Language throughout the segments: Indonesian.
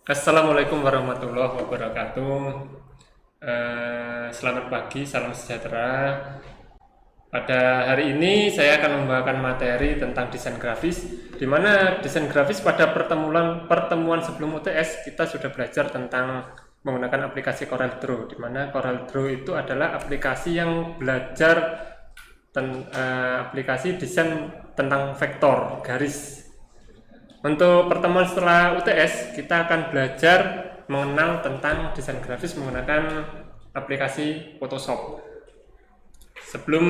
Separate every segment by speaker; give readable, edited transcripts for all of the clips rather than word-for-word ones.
Speaker 1: Assalamualaikum warahmatullahi wabarakatuh. Selamat pagi, salam sejahtera. Pada hari ini saya akan membawakan materi tentang desain grafis, di mana desain grafis pada pertemuan sebelum UTS kita sudah belajar tentang menggunakan aplikasi CorelDRAW, di mana CorelDRAW itu adalah aplikasi yang belajar aplikasi desain tentang vektor, garis. Untuk pertemuan setelah UTS, kita akan belajar mengenal tentang desain grafis menggunakan aplikasi Photoshop. Sebelum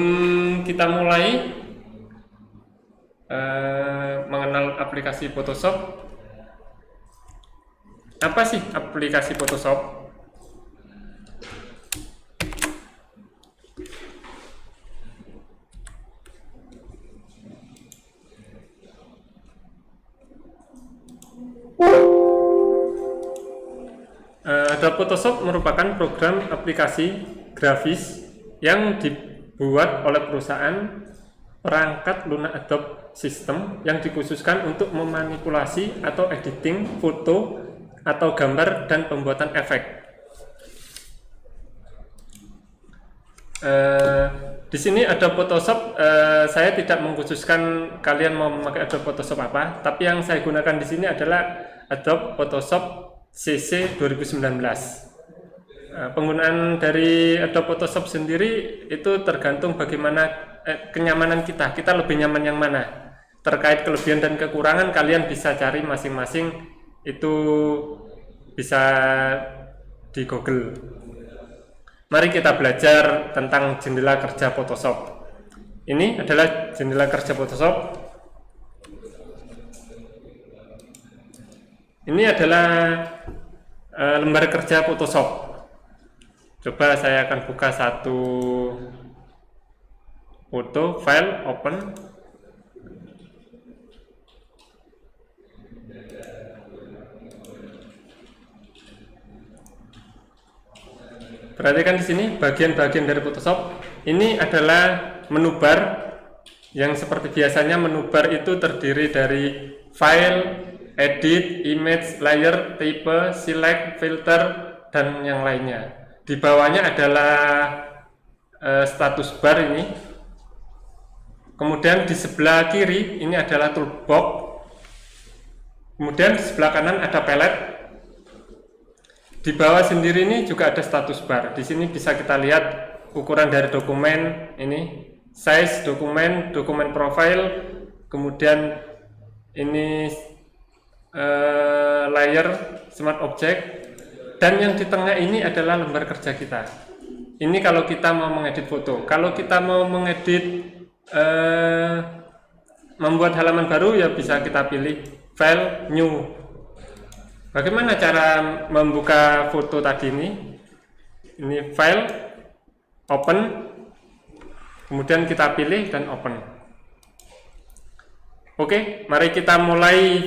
Speaker 1: kita mulai mengenal aplikasi Photoshop, apa sih aplikasi Photoshop? Adobe Photoshop merupakan program aplikasi grafis yang dibuat oleh perusahaan perangkat lunak Adobe System yang dikhususkan untuk memanipulasi atau editing foto atau gambar dan pembuatan efek. Di sini Adobe Photoshop, saya tidak mengkhususkan kalian mau memakai Adobe Photoshop apa, tapi yang saya gunakan di sini adalah Adobe Photoshop CC 2019. Penggunaan dari Adobe Photoshop sendiri itu tergantung bagaimana kenyamanan kita lebih nyaman yang mana. Terkait kelebihan dan kekurangan kalian bisa cari masing-masing, itu bisa di Google. Mari kita belajar tentang jendela kerja Photoshop. Ini adalah jendela kerja Photoshop. Ini adalah lembar kerja Photoshop. Coba saya akan buka satu foto, file, open. Perhatikan di sini bagian-bagian dari Photoshop. Ini adalah menu bar yang seperti biasanya menu bar itu terdiri dari file, edit, image, layer, type, select, filter, dan yang lainnya. Di bawahnya adalah status bar ini. Kemudian di sebelah kiri ini adalah toolbox. Kemudian di sebelah kanan ada palette. Di bawah sendiri ini juga ada status bar. Di sini bisa kita lihat ukuran dari dokumen ini, size dokumen, dokumen profile, kemudian ini layer, smart object, dan yang di tengah ini adalah lembar kerja kita. Ini kalau kita mau mengedit foto. Kalau kita mau mengedit membuat halaman baru, ya bisa kita pilih file, new. Bagaimana cara membuka foto tadi ini? Ini file, open, kemudian kita pilih dan open. Oke, mari kita mulai.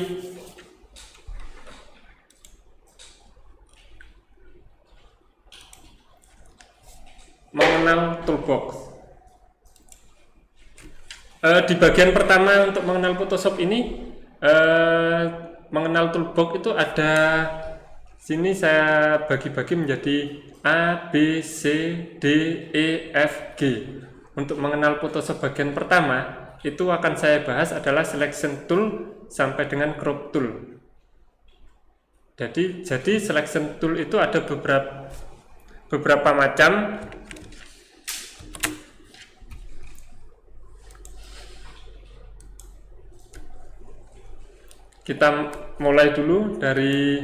Speaker 1: Mengenal toolbox. Di bagian pertama untuk mengenal Photoshop ini, mengenal toolbox itu ada, sini saya bagi-bagi menjadi A, B, C, D, E, F, G. Untuk mengenal Photoshop bagian pertama itu akan saya bahas adalah selection tool sampai dengan crop tool. Jadi selection tool itu ada beberapa macam. Kita mulai dulu dari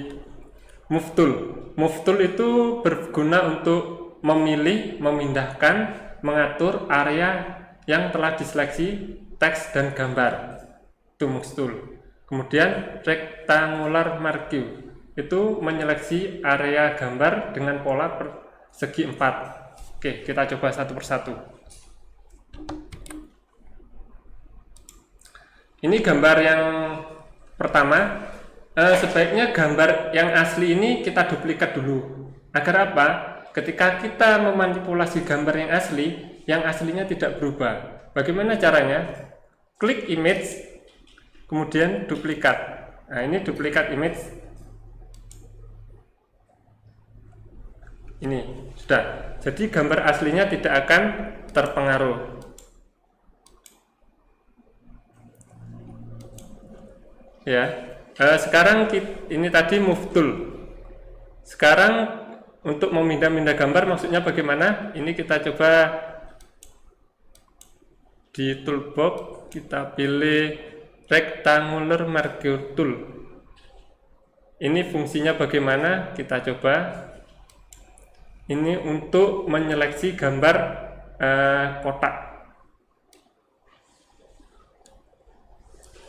Speaker 1: Move Tool. Move Tool itu berguna untuk memilih, memindahkan, mengatur area yang telah diseleksi teks dan gambar. Itu Move Tool. Kemudian Rectangular Marquee itu menyeleksi area gambar dengan pola persegi 4. Oke, kita coba satu persatu. Ini gambar yang pertama, sebaiknya gambar yang asli ini kita duplikat dulu. Agar apa? Ketika kita memanipulasi gambar yang aslinya tidak berubah. Bagaimana caranya? Klik image, kemudian duplikat. Nah, ini duplikat image. Ini sudah. Jadi gambar aslinya tidak akan terpengaruh. Ya. Sekarang ini tadi move tool. Sekarang untuk memindah-mindah gambar maksudnya bagaimana? Ini kita coba di toolbox, kita pilih rectangular marquee tool. Ini fungsinya bagaimana? Kita coba. Ini untuk menyeleksi gambar kotak.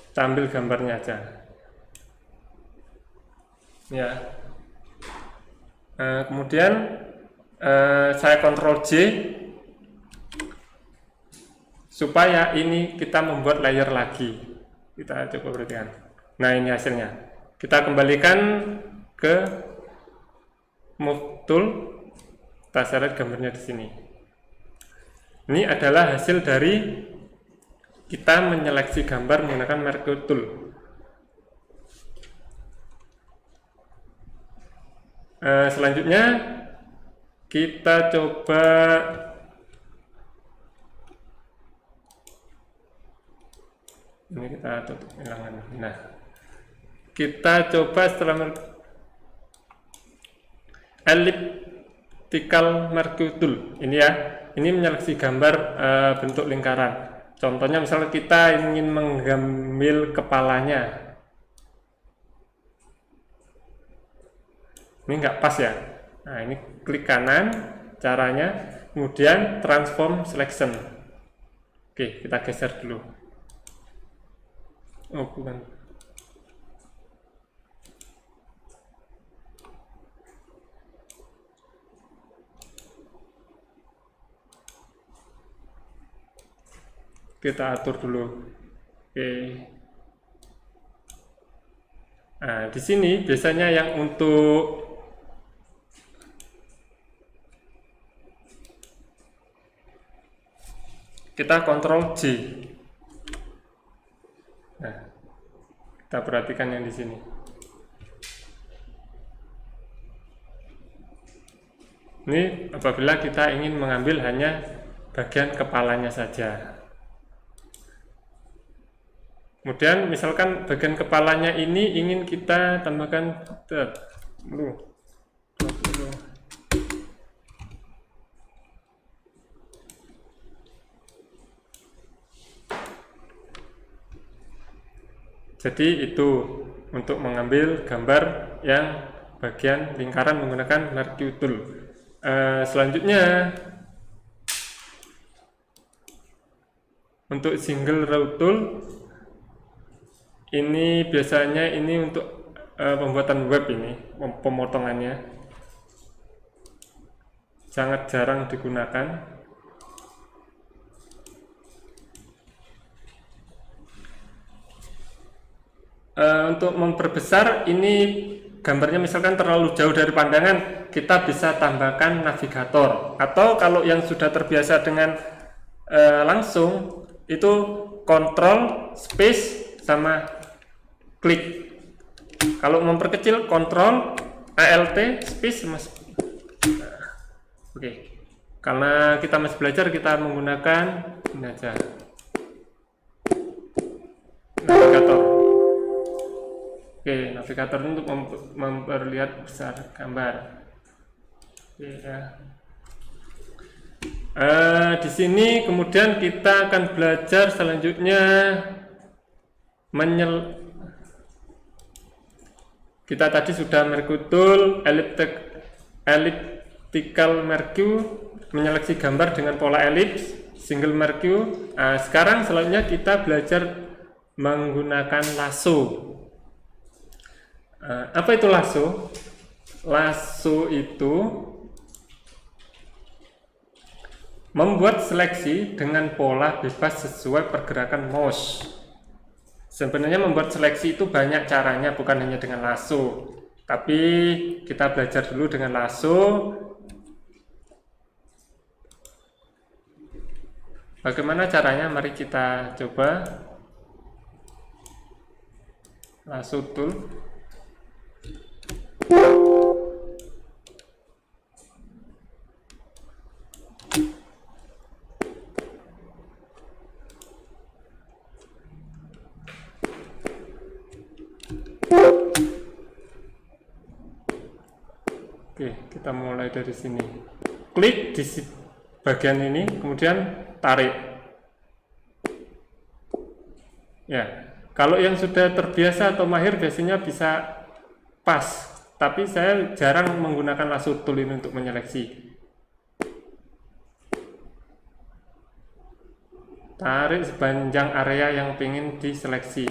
Speaker 1: Kita ambil gambarnya aja. Ya. Kemudian saya Ctrl J supaya ini kita membuat layer lagi. Kita coba perhatikan. Nah, ini hasilnya. Kita kembalikan ke move tool. Kita seret gambarnya di sini. Ini adalah hasil dari kita menyeleksi gambar menggunakan marquee tool. Selanjutnya kita coba ini kita tutup hilangan. Nah, kita coba setelah elliptical marquee tool. Ini ya, ini menyeleksi gambar bentuk lingkaran. Contohnya misalnya kita ingin mengambil kepalanya. Ini nggak pas ya. Nah, ini klik kanan caranya, kemudian transform selection. Oke, kita geser dulu. Oh, bukan. Kita atur dulu. Oke. Nah, di sini biasanya yang untuk kita Ctrl J. Nah, kita perhatikan yang di sini. Ini apabila kita ingin mengambil hanya bagian kepalanya saja. Kemudian misalkan bagian kepalanya ini ingin kita tambahkan dulu. Jadi itu untuk mengambil gambar yang bagian lingkaran menggunakan marquee tool. Selanjutnya untuk single row tool, ini biasanya ini untuk pembuatan web, ini pemotongannya sangat jarang digunakan. Untuk memperbesar, ini gambarnya misalkan terlalu jauh dari pandangan, kita bisa tambahkan navigator, atau kalau yang sudah terbiasa dengan langsung itu Ctrl space sama klik. Kalau memperkecil Ctrl Alt space sama oke. Karena kita masih belajar, kita menggunakan ini aja, navigator. Oke, navigator untuk memperlihat besar gambar. Oke, ya. Di sini kemudian kita akan belajar selanjutnya kita tadi sudah marquee tool, elliptical marquee, menyeleksi gambar dengan pola elips, single marquee. Sekarang selanjutnya kita belajar menggunakan lasso. Apa itu lasso? Lasso itu membuat seleksi dengan pola bebas sesuai pergerakan mouse. Sebenarnya membuat seleksi itu banyak caranya, bukan hanya dengan lasso. Tapi kita belajar dulu dengan lasso. Bagaimana caranya? Mari kita coba. Lasso tool. Oke, kita mulai dari sini. Klik di bagian ini, kemudian tarik. Ya, kalau yang sudah terbiasa atau mahir biasanya bisa pas, tapi saya jarang menggunakan lasso tool ini untuk menyeleksi. Tarik sepanjang area yang ingin diseleksi.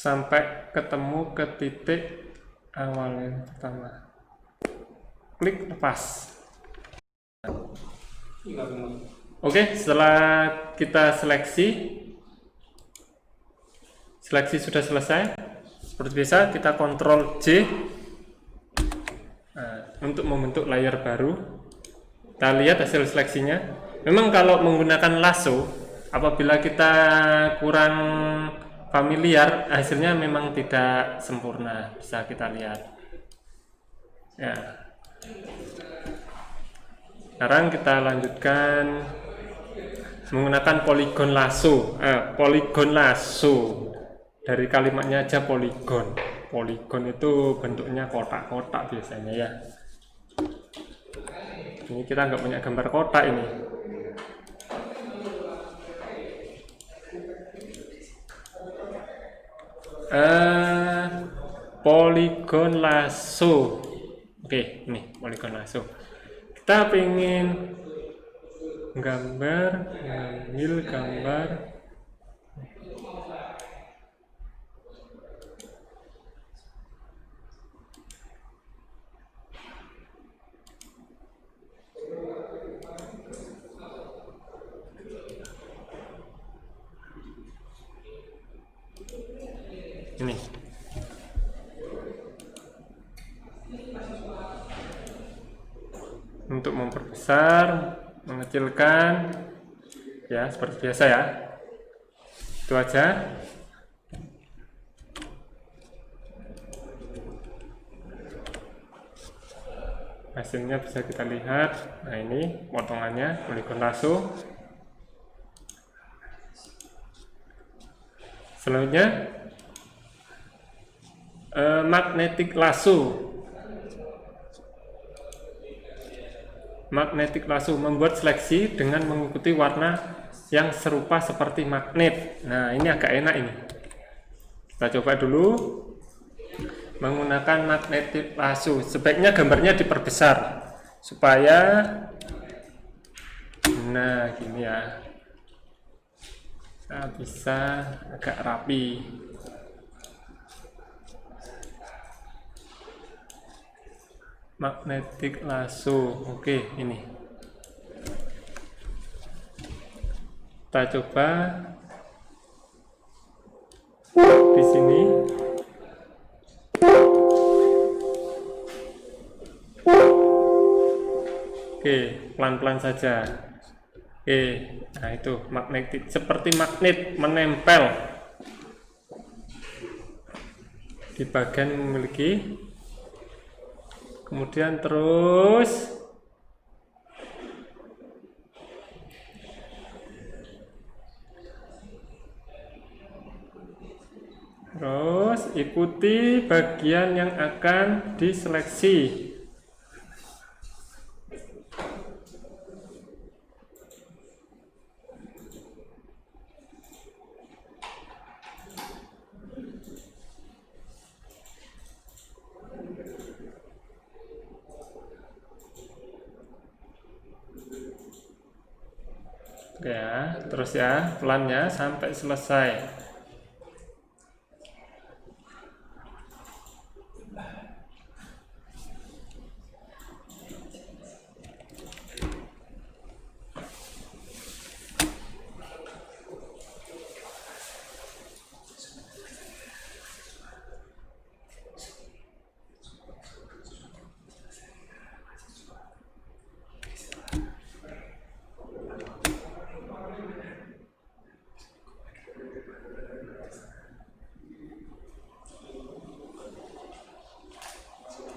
Speaker 1: Sampai ketemu ke titik awal yang pertama. Klik lepas. Oke, setelah kita seleksi sudah selesai. Seperti biasa kita Ctrl J untuk membentuk layar baru. Kita lihat hasil seleksinya. Memang kalau menggunakan lasso, apabila kita kurang familiar, hasilnya memang tidak sempurna, bisa kita lihat. Ya. Sekarang kita lanjutkan menggunakan polygon lasso. Polygon lasso, dari kalimatnya aja polygon. Polygon itu bentuknya kotak-kotak biasanya ya. Ini kita nggak punya gambar kotak ini. Polygon lasso. Oke, ini polygon lasso. Kita pengen ngambil gambar ini. Untuk memperbesar, mengecilkan, ya seperti biasa ya. Itu aja. Hasilnya bisa kita lihat. Nah, ini potongannya polygon lasso. Selanjutnya magnetic lasso. Magnetic lasso membuat seleksi dengan mengikuti warna yang serupa seperti magnet. Nah, ini agak enak ini. Kita coba dulu menggunakan magnetic lasso. Sebaiknya gambarnya diperbesar supaya, nah gini ya, nah, bisa agak rapi. Magnetic lasso. Oke, ini kita coba di sini. Oke, pelan-pelan saja. Oke, nah itu magnetic, seperti magnet menempel di bagian yang memiliki. Kemudian terus ikuti bagian yang akan diseleksi. Ya, terus ya, pelannya sampai selesai.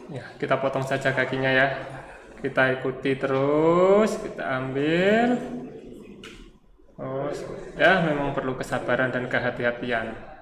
Speaker 1: Ya, kita potong saja kakinya ya. Kita ikuti terus, kita ambil. Terus, ya memang perlu kesabaran dan kehati-hatian.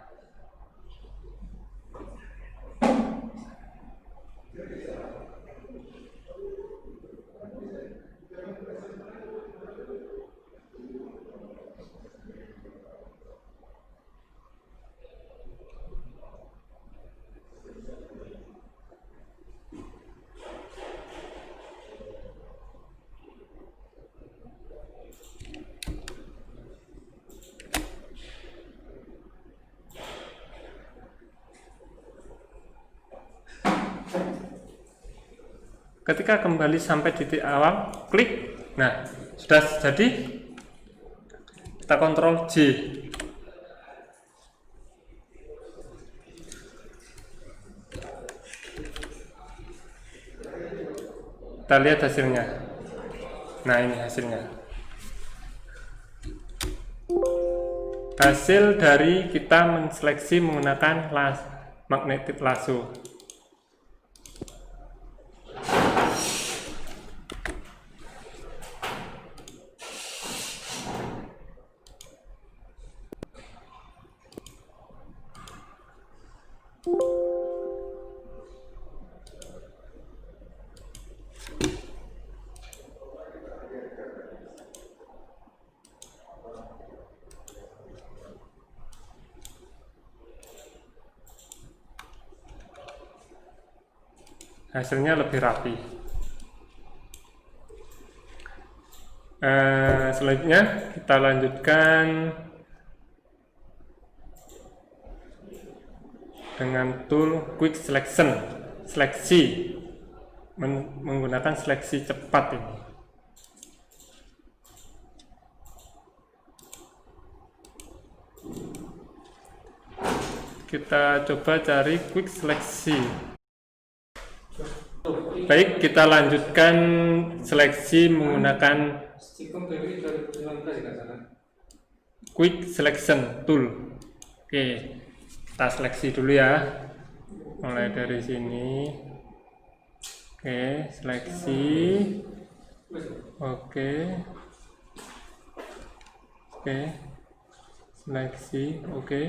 Speaker 1: Ketika kembali sampai titik awal, klik. Nah, sudah jadi. Kita kontrol J. Kita lihat hasilnya. Nah, ini hasilnya. Hasil dari kita menseleksi menggunakan magnetic lasso. Hasilnya lebih rapi. Selanjutnya kita lanjutkan dengan tool quick selection, seleksi menggunakan seleksi cepat ini. Kita coba cari quick seleksi. Baik, kita lanjutkan seleksi menggunakan quick selection tool. Oke, kita seleksi dulu ya. Mulai dari sini. Oke, seleksi. Oke. Oke. Seleksi, oke.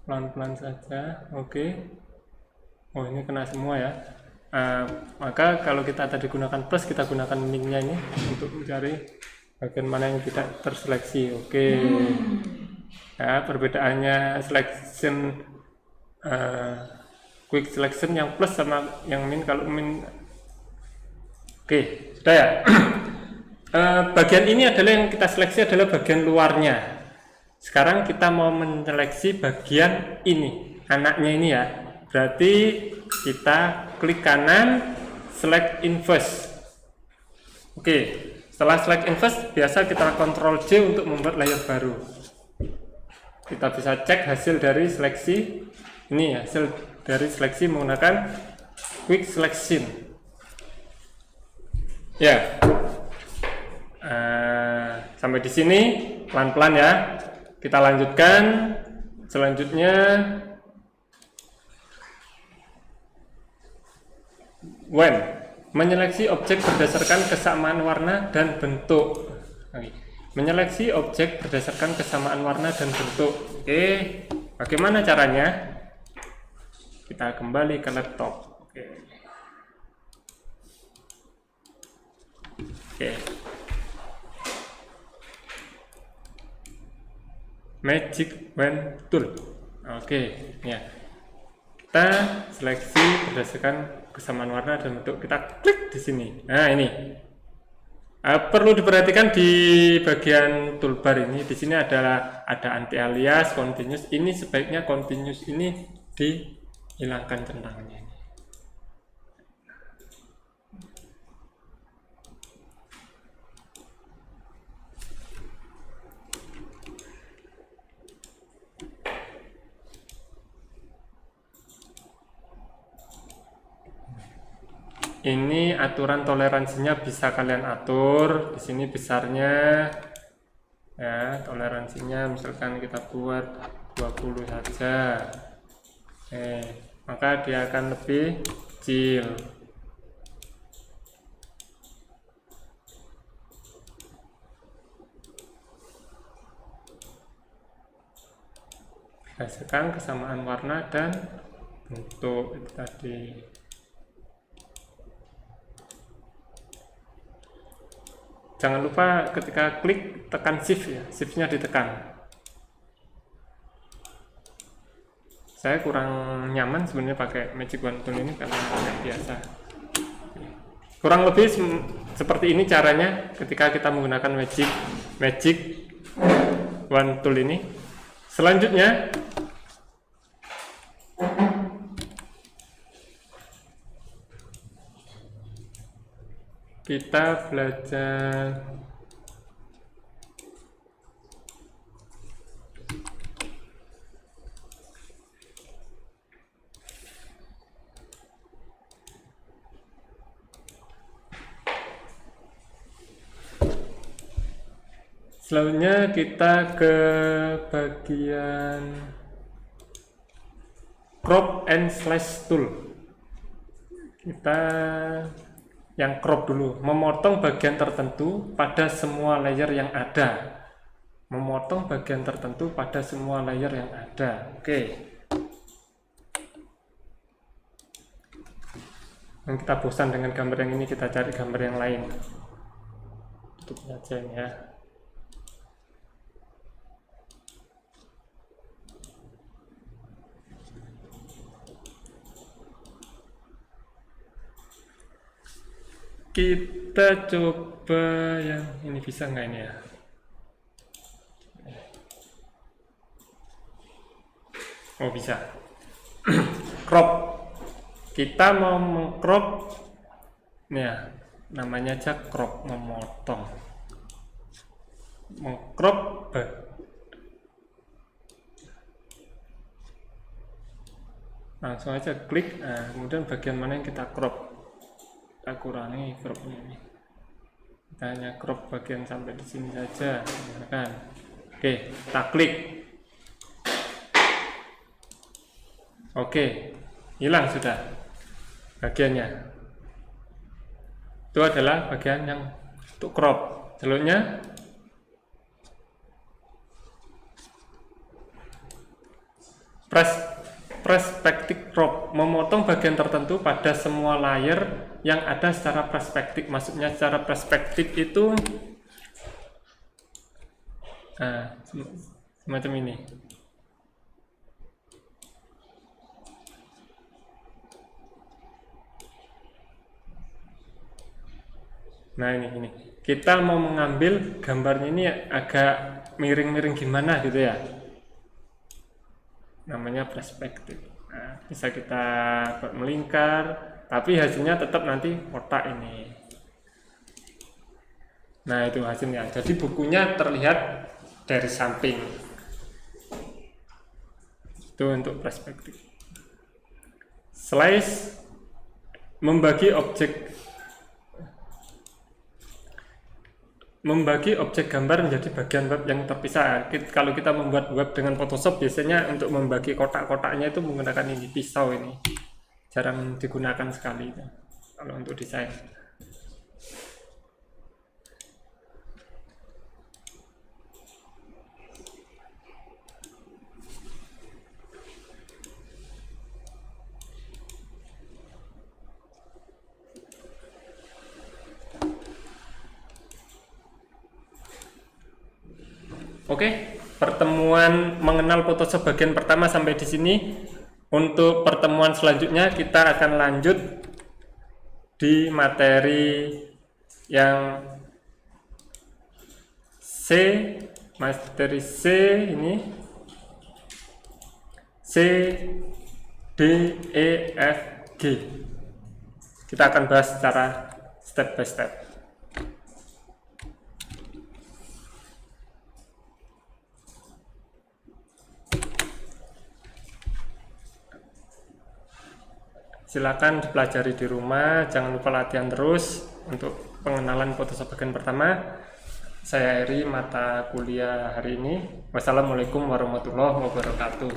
Speaker 1: Pelan-pelan saja. Oke. Oh, ini kena semua ya. Maka kalau kita tadi gunakan plus, kita gunakan min-nya ini untuk mencari bagian mana yang tidak terseleksi. Oke. Ya, perbedaannya selection quick selection yang plus sama yang min. Kalau min, oke, sudah ya. Bagian ini adalah yang kita seleksi adalah bagian luarnya. Sekarang kita mau menyeleksi bagian ini, anaknya ini ya. Berarti kita klik kanan, select inverse. Oke, setelah select inverse, biasa kita Ctrl J untuk membuat layer baru. Kita bisa cek hasil dari seleksi ini, hasil dari seleksi menggunakan quick selection. Ya, sampai di sini pelan-pelan ya. Kita lanjutkan. Selanjutnya when menyeleksi objek berdasarkan kesamaan warna dan bentuk. Menyeleksi objek berdasarkan kesamaan warna dan bentuk. Oke, bagaimana caranya? Kita kembali ke laptop. Oke. Magic Wand Tool. Oke, ya. Kita seleksi berdasarkan kesamaan warna dan bentuk. Kita klik di sini. Nah, ini. Perlu diperhatikan di bagian toolbar ini. Di sini ada anti alias, continuous. Ini sebaiknya continuous ini dihilangkan centangnya. Ini aturan toleransinya bisa kalian atur. Di sini besarnya ya, toleransinya misalkan kita buat 20 saja. Maka dia akan lebih kecil. Berdasarkan kesamaan warna dan bentuk itu tadi. Jangan lupa ketika klik tekan shift ya, shiftnya ditekan. Saya kurang nyaman sebenarnya pakai Magic Wand Tool ini karena yang biasa. Kurang lebih seperti ini caranya ketika kita menggunakan Magic Wand Tool ini. Selanjutnya kita belajar selanjutnya kita ke bagian crop and slash tool. Kita yang crop dulu, memotong bagian tertentu pada semua layer yang ada. Memotong bagian tertentu pada semua layer yang ada. Oke. Dan kita bosan dengan gambar yang ini, kita cari gambar yang lain. Tutup aja ini ya. Kita coba yang ini, bisa nggak ini ya? Oh bisa. Crop. Kita mau mengcrop, nih ya, namanya aja crop, memotong. Mengcrop. Langsung aja klik. Nah, kemudian bagian mana yang kita crop? Kita kurangi cropnya ini, kita hanya crop bagian sampai di sini saja, kan? Oke, kita klik. Oke, hilang sudah bagiannya. Itu adalah bagian yang untuk crop. Selanjutnya perspective crop, memotong bagian tertentu pada semua layer yang ada secara perspektif. Maksudnya secara perspektif itu semacam ini. Nah ini kita mau mengambil gambarnya ini agak miring-miring gimana gitu ya, namanya perspektif. Nah, bisa kita buat melingkar, tapi hasilnya tetap nanti kotak ini. Nah itu hasilnya, jadi bukunya terlihat dari samping. Itu untuk perspektif. Slice, membagi objek gambar menjadi bagian web yang terpisah. Kalau kita membuat web dengan Photoshop, biasanya untuk membagi kotak-kotaknya itu menggunakan ini, pisau ini. Jarang digunakan sekali itu, kalau untuk desain. Oke, pertemuan mengenal Photoshop bagian pertama sampai di sini. Untuk pertemuan selanjutnya kita akan lanjut di materi yang materi C ini, C, D, E, F, G. Kita akan bahas secara step by step. Silakan dipelajari di rumah, jangan lupa latihan terus untuk pengenalan Photoshop bagian pertama. Saya akhiri mata kuliah hari ini. Wassalamualaikum warahmatullahi wabarakatuh.